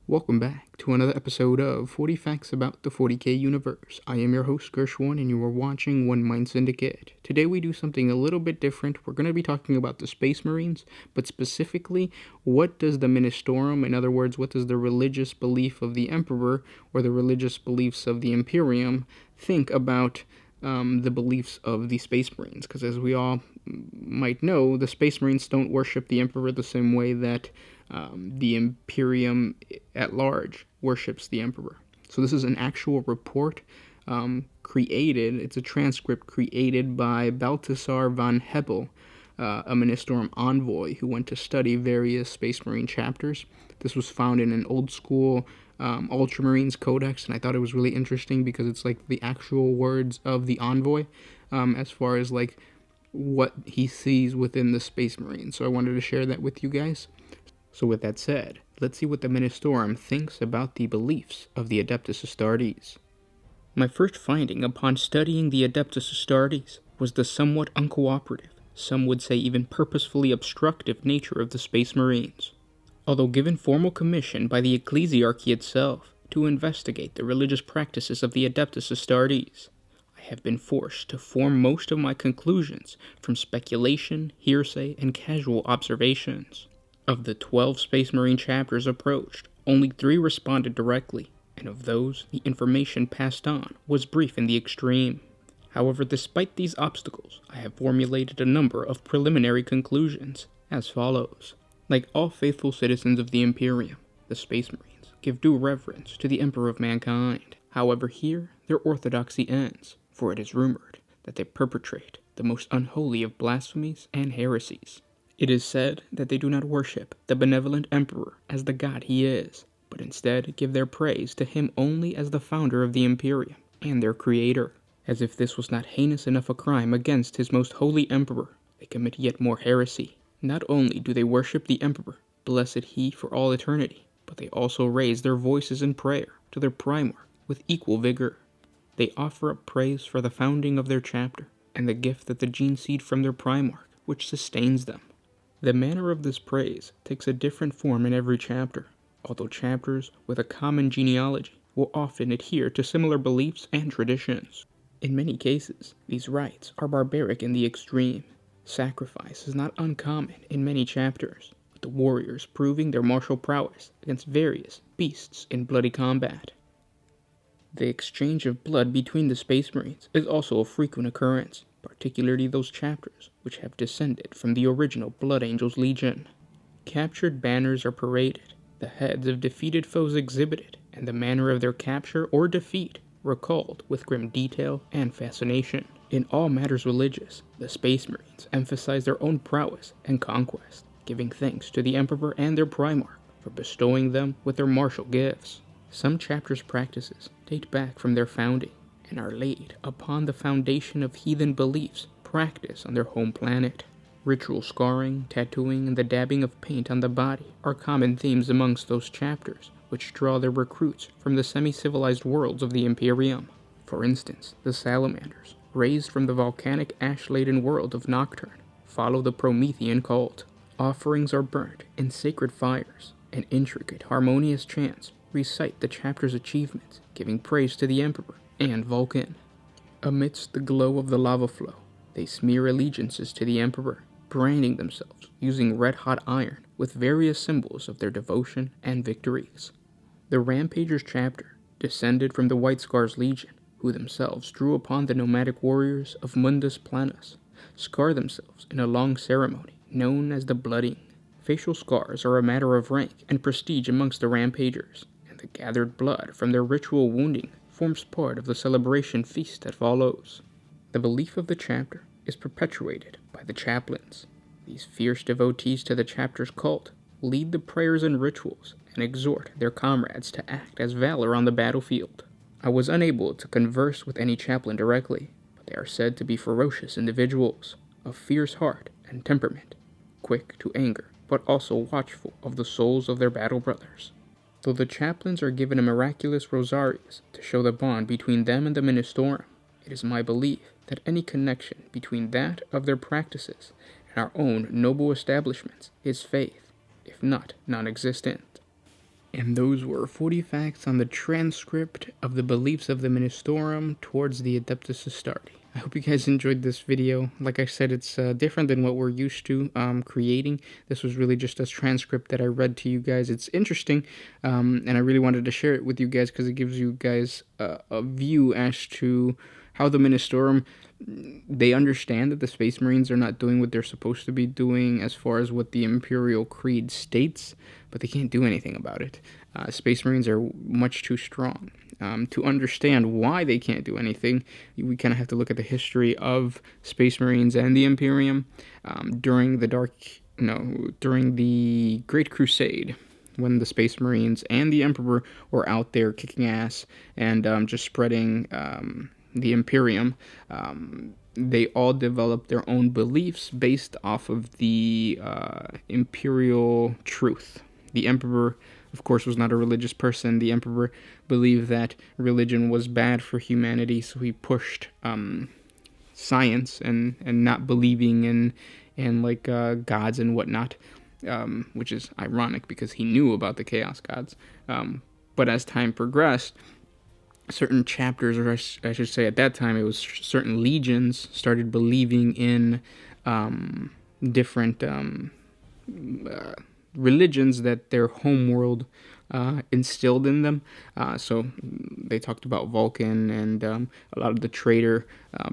Welcome back to another episode of 40 Facts About the 40K Universe. I am your host, Gershwin, and you are watching One Mind Syndicate. Today we do something a little bit different. We're going to be talking about the Space Marines, but specifically, what does the Ministorum, in other words, what does the religious belief of the Emperor, or the religious beliefs of the Imperium, think about the beliefs of the Space Marines? Because as we all might know, the Space Marines don't worship the Emperor the same way that the Imperium at large worships the Emperor. So this is an actual report created, it's a transcript created by Balthasar von Hebel, a Ministorum envoy who went to study various Space Marine chapters. This was found in an old school Ultramarines Codex, and I thought it was really interesting because it's like the actual words of the envoy as far as like what he sees within the Space Marines. So I wanted to share that with you guys. So with that said, let's see what the Ministorum thinks about the beliefs of the Adeptus Astartes. My first finding upon studying the Adeptus Astartes was the somewhat uncooperative, some would say even purposefully obstructive nature of the Space Marines. Although given formal commission by the ecclesiarchy itself to investigate the religious practices of the Adeptus Astartes, I have been forced to form most of my conclusions from speculation, hearsay, and casual observations. Of the 12 Space Marine chapters approached, only 3 responded directly, and of those, the information passed on was brief in the extreme. However, despite these obstacles, I have formulated a number of preliminary conclusions, as follows. Like all faithful citizens of the Imperium, the Space Marines give due reverence to the Emperor of Mankind. However, here their orthodoxy ends, for it is rumored that they perpetrate the most unholy of blasphemies and heresies. It is said that they do not worship the benevolent Emperor as the god he is, but instead give their praise to him only as the founder of the Imperium and their creator. As if this was not heinous enough a crime against his most holy Emperor, they commit yet more heresy. Not only do they worship the Emperor, blessed he for all eternity, but they also raise their voices in prayer to their Primarch with equal vigor. They offer up praise for the founding of their chapter and the gift that the gene seed from their Primarch, which sustains them. The manner of this praise takes a different form in every chapter, although chapters with a common genealogy will often adhere to similar beliefs and traditions. In many cases, these rites are barbaric in the extreme. Sacrifice is not uncommon in many chapters, with the warriors proving their martial prowess against various beasts in bloody combat. The exchange of blood between the Space Marines is also a frequent occurrence, particularly those chapters which have descended from the original Blood Angels Legion. Captured banners are paraded, the heads of defeated foes exhibited, and the manner of their capture or defeat recalled with grim detail and fascination. In all matters religious, the Space Marines emphasize their own prowess and conquest, giving thanks to the Emperor and their Primarch for bestowing them with their martial gifts. Some chapters' practices date back from their founding, and are laid upon the foundation of heathen beliefs practiced on their home planet. Ritual scarring, tattooing, and the dabbing of paint on the body are common themes amongst those chapters, which draw their recruits from the semi-civilized worlds of the Imperium. For instance, the Salamanders, raised from the volcanic ash-laden world of Nocturne, follow the Promethean cult. Offerings are burnt in sacred fires, and intricate, harmonious chants recite the chapter's achievements, giving praise to the Emperor and Vulcan. Amidst the glow of the lava flow, they smear allegiances to the Emperor, branding themselves using red-hot iron with various symbols of their devotion and victories. The Rampagers chapter descended from the White Scars Legion, who themselves drew upon the nomadic warriors of Mundus Planus, scar themselves in a long ceremony known as the Blooding. Facial scars are a matter of rank and prestige amongst the Rampagers, and the gathered blood from their ritual wounding forms part of the celebration feast that follows. The belief of the chapter is perpetuated by the chaplains. These fierce devotees to the chapter's cult lead the prayers and rituals and exhort their comrades to act as valor on the battlefield. I was unable to converse with any chaplain directly, but they are said to be ferocious individuals, of fierce heart and temperament, quick to anger, but also watchful of the souls of their battle brothers. Though the chaplains are given a miraculous rosarius to show the bond between them and the Ministorum, it is my belief that any connection between that of their practices and our own noble establishments is faith, if not non-existent. And those were 40 facts on the transcript of the beliefs of the Ministorum towards the Adeptus Astartes. I hope you guys enjoyed this video. Like I said, it's different than what we're used to creating. This was really just a transcript that I read to you guys. It's interesting, and I really wanted to share it with you guys because it gives you guys a view as to how the Ministorum, they understand that the Space Marines are not doing what they're supposed to be doing as far as what the Imperial Creed states, but they can't do anything about it. Space Marines are much too strong. To understand why they can't do anything, we kind of have to look at the history of Space Marines and the Imperium during the Great Crusade, when the Space Marines and the Emperor were out there kicking ass and just spreading the Imperium. They all developed their own beliefs based off of the imperial truth. The Emperor, of course, was not a religious person. The Emperor believed that religion was bad for humanity, so he pushed science and not believing in like gods and whatnot, which is ironic because he knew about the chaos gods. But as time progressed, certain chapters, or I should say at that time it was certain legions, started believing in different religions that their homeworld instilled in them. So they talked about Vulcan, and a lot of the traitor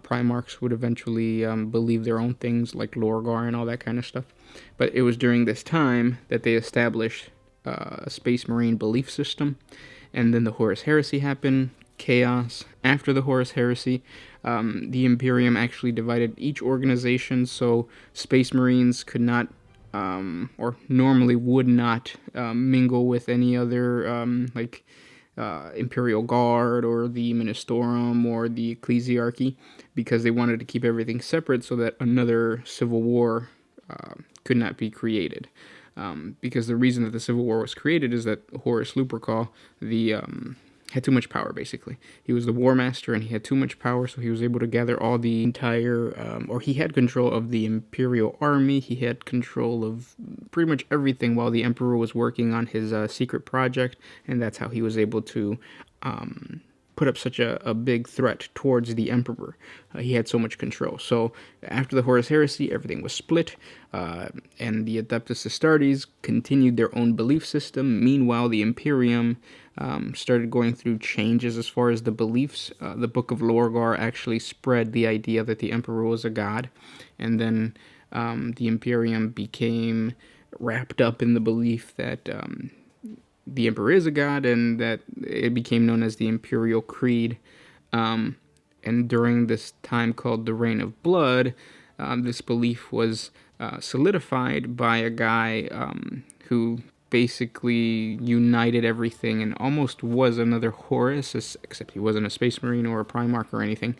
Primarchs would eventually believe their own things like Lorgar and all that kind of stuff. But it was during this time that they established a Space Marine belief system, and then the Horus Heresy happened. Chaos. After the Horus Heresy, the Imperium actually divided each organization, so Space Marines could not or normally would not mingle with any other Imperial Guard or the Ministorum or the Ecclesiarchy, because they wanted to keep everything separate so that another civil war could not be created. Because the reason that the Civil War was created is that Horus Lupercal, had too much power, basically. He was the war master, and he had too much power, so he was able to gather all the entire, or he had control of the Imperial army. He had control of pretty much everything while the Emperor was working on his secret project, and that's how he was able to put up such a big threat towards the Emperor. He had so much control. So after the Horus Heresy, everything was split, and the Adeptus Astartes continued their own belief system. Meanwhile, the Imperium started going through changes as far as the beliefs. The Book of Lorgar actually spread the idea that the Emperor was a god, and then the Imperium became wrapped up in the belief that the Emperor is a god, and that it became known as the Imperial Creed. And during this time called the Reign of Blood, this belief was solidified by a guy who basically united everything and almost was another Horus, except he wasn't a Space Marine or a Primarch or anything.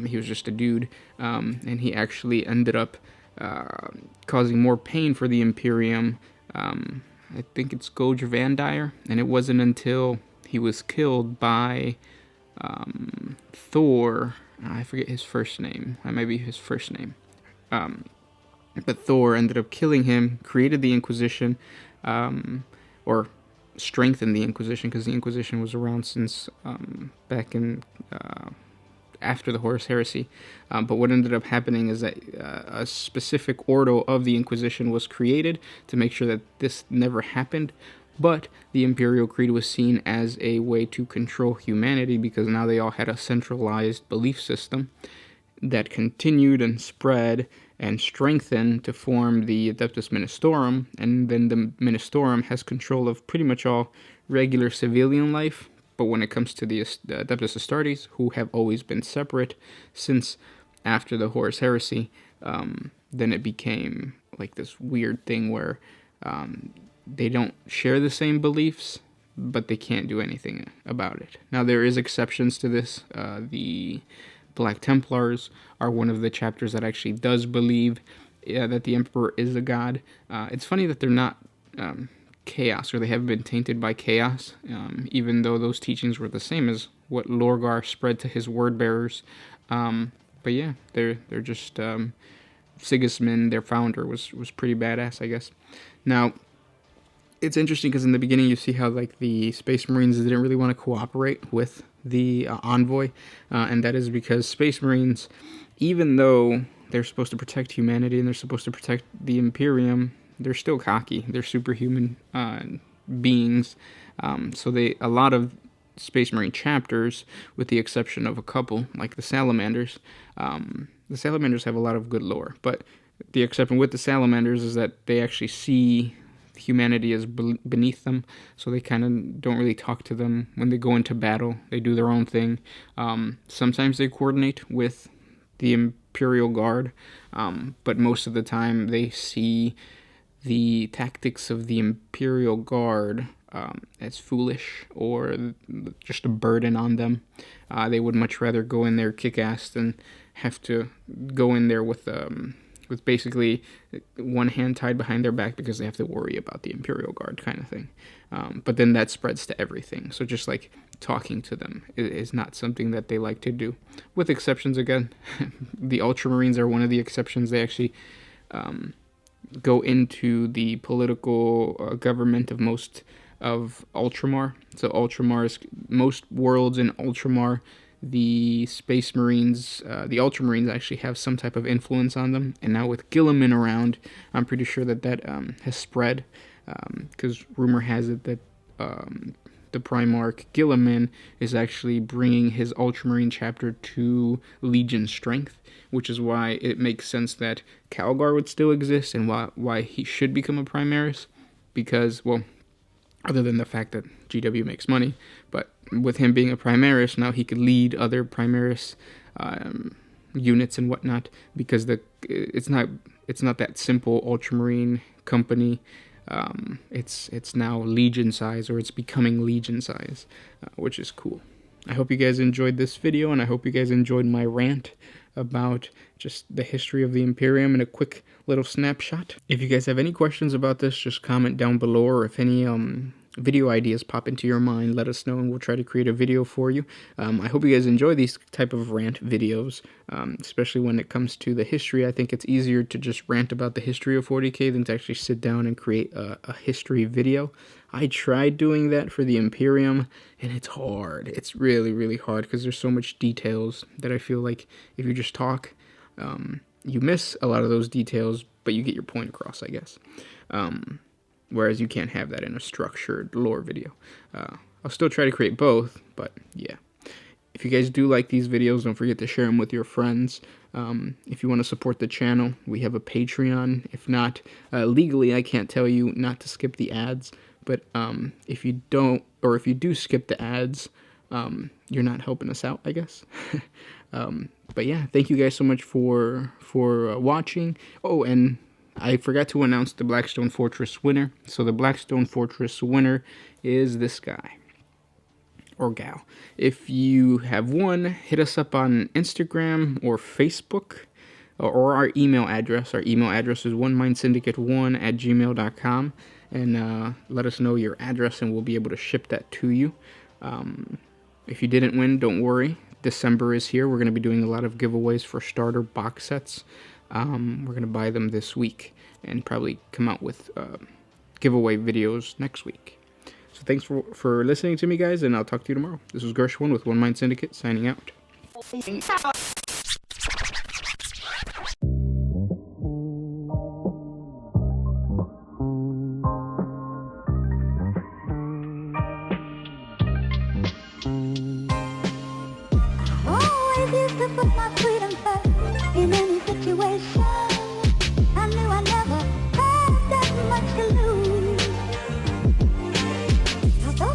He was just a dude, and he actually ended up causing more pain for the Imperium. I think it's Goge Vandire, and it wasn't until he was killed by Thor. I forget his first name. That might be his first name. But Thor ended up killing him, created the Inquisition, or strengthened the Inquisition, because the Inquisition was around since back in after the Horus Heresy. But what ended up happening is that a specific ordo of the Inquisition was created to make sure that this never happened. But the Imperial Creed was seen as a way to control humanity, because now they all had a centralized belief system that continued and spread and strengthened to form the Adeptus Ministorum, and then the Ministorum has control of pretty much all regular civilian life. But when it comes to the Adeptus Astartes, who have always been separate since after the Horus Heresy, then it became like this weird thing where they don't share the same beliefs, but they can't do anything about it. Now, there is exceptions to this. The Black Templars are one of the chapters that actually does believe that the Emperor is a god. It's funny that they're not chaos, or they haven't been tainted by chaos, even though those teachings were the same as what Lorgar spread to his word bearers. But yeah, they're just Sigismund, their founder, was pretty badass, I guess. Now, it's interesting because in the beginning you see how like the Space Marines didn't really want to cooperate with the envoy, and that is because Space Marines, even though they're supposed to protect humanity and they're supposed to protect the Imperium, they're still cocky. They're superhuman beings. So a lot of Space Marine chapters, with the exception of a couple, like the Salamanders have a lot of good lore, but the exception with the Salamanders is that they actually see humanity is beneath them, so they kind of don't really talk to them when they go into battle. They do their own thing. Sometimes they coordinate with the Imperial Guard, but most of the time they see the tactics of the Imperial Guard as foolish or just a burden on them. They would much rather go in there kick-ass than have to go in there with basically one hand tied behind their back because they have to worry about the Imperial Guard kind of thing. But then that spreads to everything. So just like talking to them is not something that they like to do. With exceptions again. The Ultramarines are one of the exceptions. They actually go into the political government of most of Ultramar. So most worlds in Ultramar, the Space Marines, the Ultramarines actually have some type of influence on them. And now with Guilliman around, I'm pretty sure that has spread, because rumor has it that the Primarch Guilliman is actually bringing his Ultramarine chapter to Legion strength, which is why it makes sense that Calgar would still exist and why he should become a Primaris, because, well, other than the fact that GW makes money, but with him being a Primaris, now he could lead other Primaris units and whatnot, because it's not that simple Ultramarine company. It's now Legion size, or it's becoming Legion size, which is cool. I hope you guys enjoyed this video, and I hope you guys enjoyed my rant about just the history of the Imperium in a quick little snapshot. If you guys have any questions about this, just comment down below, or if any video ideas pop into your mind, let us know and we'll try to create a video for you. I hope you guys enjoy these type of rant videos, especially when it comes to the history. I think it's easier to just rant about the history of 40k than to actually sit down and create a history video. I tried doing that for the Imperium, and it's hard. It's really, really hard because there's so much details that I feel like if you just talk, you miss a lot of those details, but you get your point across, I guess. Whereas you can't have that in a structured lore video. I'll still try to create both, but yeah. If you guys do like these videos, don't forget to share them with your friends. If you want to support the channel, we have a Patreon. If not, legally I can't tell you not to skip the ads, but if you don't, or if you do skip the ads, you're not helping us out, I guess. But yeah, thank you guys so much for watching. Oh, and I forgot to announce the Blackstone Fortress winner. So the Blackstone Fortress winner is this guy. Or gal. If you have won, hit us up on Instagram or Facebook, or our email address. Our email address is onemindsyndicate1@gmail.com, and let us know your address and we'll be able to ship that to you. If you didn't win, don't worry. December is here. We're going to be doing a lot of giveaways for starter box sets. We're going to buy them this week and probably come out with giveaway videos next week. So thanks for listening to me, guys, and I'll talk to you tomorrow. This was Gershwin with One Mind Syndicate, signing out. Always used to put my freedom first in any situation.